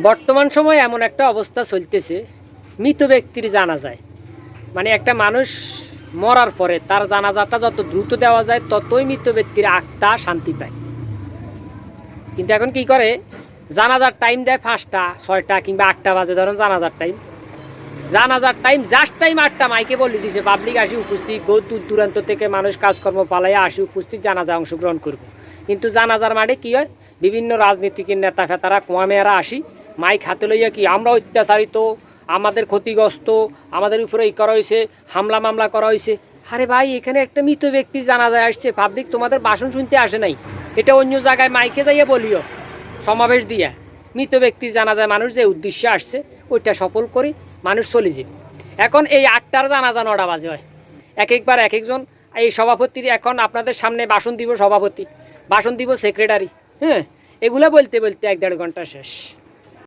বর্তমান সময়ে এমন একটা অবস্থা চলতেছে, মৃত ব্যক্তির জানাজায় মানে একটা মানুষ মরার পরে তার জানাজাটা যত দ্রুত দেওয়া যায় ততই মৃত ব্যক্তির আত্মা শান্তি পায়। কিন্তু এখন কি করে, জানাজার টাইম দেয় 5টা 6টা কিংবা 8টা বাজে, ধরেন জানাজার টাইম জাস্ট টাইম 8টা, মাইকে বলে দিছে পাবলিক আসি উপস্থিত, বহু দূর দূরান্ত থেকে মানুষ কাজকর্ম পালাইয়া আসি উপস্থিত, জানাজা অংশগ্রহণ করব। কিন্তু জানাজার মাঠে কী হয়, বিভিন্ন রাজনীতিকের নেতা ফেতারা কোয়ামেয়ারা আসি মাইক হাতে লইয়া কি আমরা অত্যাচারিত, আমাদের ক্ষতিগ্রস্ত, আমাদের উপরে এই করা হয়েছে, হামলা মামলা করা হয়েছে। আরে ভাই, এখানে একটা মৃত ব্যক্তি জানাজায় আসছে, পাবলিক তোমাদের ভাষণ শুনতে আসে নাই, এটা অন্য জায়গায় মাইকে যাইয়া বলিও সমাবেশ দিয়া। মৃত ব্যক্তি জানাজায় মানুষ যে উদ্দেশ্যে আসছে ওইটা সফল করি, মানুষ চলে যাবে। এখন এই 8টার জানাজা 9টা বাজে হয়, একবার এক একজন এই সভাপতির, এখন আপনাদের সামনে ভাষণ দিব সভাপতি, ভাষণ দিব সেক্রেটারি, হ্যাঁ, এগুলো বলতে বলতে 1-1.5 ঘন্টা শেষ।